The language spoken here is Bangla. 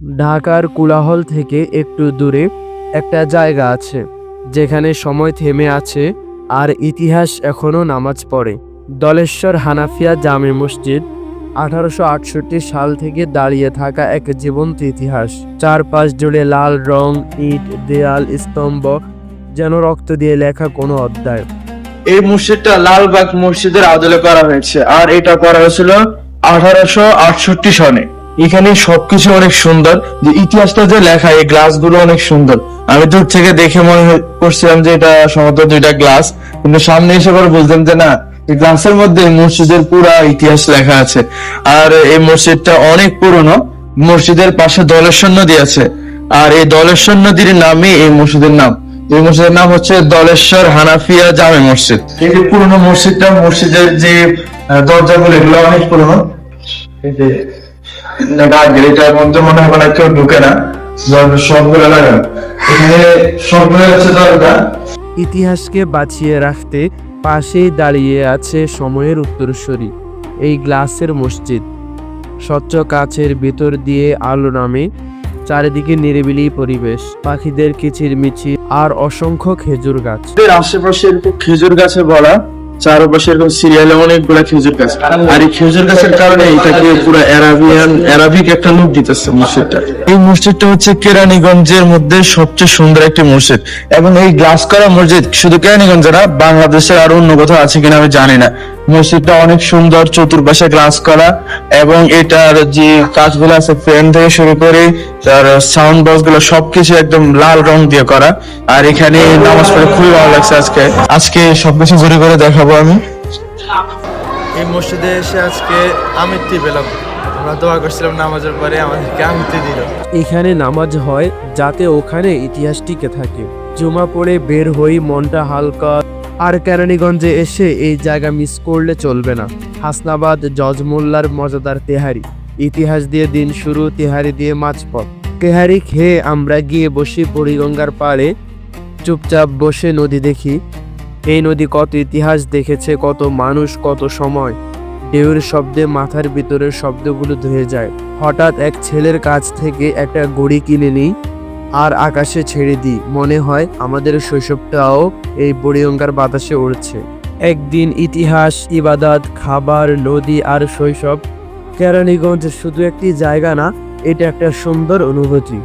ঢাকার কোলাহল থেকে একটু দূরে একটা জায়গা আছে যেখানে সময় থেমে আছে আর ইতিহাস এখনো নামাজ পড়ে। দলেশ্বর হানাফিয়া জামে মসজিদ 1868 সাল থেকে দাঁড়িয়ে থাকা এক জীবন্ত ইতিহাস। চারপাশ জুড়ে লাল রং, ইট, দেয়াল, স্তম্ভ, যেন রক্ত দিয়ে লেখা কোনো অধ্যায়। এই মসজিদটা লালবাগ মসজিদের আদলে করা হয়েছে, আর এটা করা হয়েছিল 1868 সনে। এখানে সবকিছু অনেক সুন্দর, যে ইতিহাসটা যে লেখা, এই গ্লাস গুলো অনেক সুন্দর। আমি দূর থেকে দেখে মনে করছিলাম যে এটা সম্ভবত দুইটা গ্লাস, কিন্তু সামনে এসে পরে বুঝলাম যে না, এই গ্লাসের মধ্যে মসজিদের পুরা ইতিহাস লেখা আছে। আর এই মসজিদটা অনেক পুরনো। মসজিদের পাশে দলেশ্বর নদী আছে, আর এই দলেশ্বর নদীর নামে এই মসজিদের নাম। এই মসজিদের নাম হচ্ছে দলেশ্বর হানাফিয়া জামে মসজিদ। এই যে পুরনো মসজিদটা, মসজিদের যে দরজাগুলো এগুলো অনেক পুরনো। এই যে এটার মধ্যে মনে হয় না কেউ ঢুকে না, সবগুলো লাগানো। এখানে সবগুলো হচ্ছে দরজা। ইতিহাসকে বাঁচিয়ে রাখতে পাশেই দাঁড়িয়ে আছে সময়ের উত্তরসূরি এই গ্লাসের মসজিদ। স্বচ্ছ কাচের ভিতর দিয়ে আলো নামে, চারিদিকে নিরিবিলি পরিবেশ, পাখিদের কিচিরমিচির আর অসংখ্য খেজুর গাছ। আশেপাশে এরকম খেজুর গাছে ভরা, চারপাশে এরকম সিরিয়ালে অনেকগুলা খেজুর গাছ। আর এই খেজুর গাছের কারণে এটাকে পুরো অ্যারাবিক একটা লুক দিতেছে মসজিদটা। এই মসজিদটা হচ্ছে কেরানীগঞ্জের মধ্যে সবচেয়ে সুন্দর একটি মসজিদ। এবং এই গ্লাস করা মসজিদ শুধু কেরানীগঞ্জে না, বাংলাদেশের আরো অন্য কোথাও আছে কিনা আমি জানি না। মসজিদটা অনেক সুন্দর, চতুর্পাশে গ্লাস করা, এবং এটার যে কাজগুলো আছে, ফ্যান থেকে শুরু করে তার সাউন্ড বক্স গুলো সবকিছু একদম লাল রং দিয়ে করা। আর এখানে নামাজ পড়ে খুবই ভালো লাগছে। আজকে সবকিছু জোরে করে দেখাবো আমি। এই মসজিদে এসে আজকে আমিত্তি পেলাম। আমরা দোয়া করছিলাম নামাজের পরে, আমাদেরকে আমিত্তি দিল। এখানে নামাজ হয় যাতে ওখানে ইতিহাস টিকে থাকে। জুমা পড়ে বের হই মনটা হালকা। আর কেরানীগঞ্জে এসে এই জায়গা মিস করলে চলবে না। হাসনাবাদ জজমোল্লার মজাদার তেহারি, ইতিহাস দিয়ে দিন শুরু, তেহারি দিয়ে মাঝপথ। তেহারি খেয়ে আমরা গিয়ে বসি বুড়িগঙ্গার পাড়ে, চুপচাপ বসে নদী দেখি। এই নদী কত ইতিহাস দেখেছে, কত মানুষ, কত সময়। ঢেউয়ের শব্দে মাথার ভিতরের শব্দগুলো ধুয়ে যায়। হঠাৎ এক ছেলের কাছ থেকে একটা ঘড়ি কিনে নিই আর আকাশে ছেড়ে দিই। মনে হয় আমাদের শৈশবটাও এই বুড়িগঙ্গার বাতাসে উড়ছে। একদিন ইতিহাস, ইবাদত, খাবার, নদী আর শৈশব। কেরানীগঞ্জ শুধু একটি জায়গা না, এটা একটা সুন্দর অনুভূতি।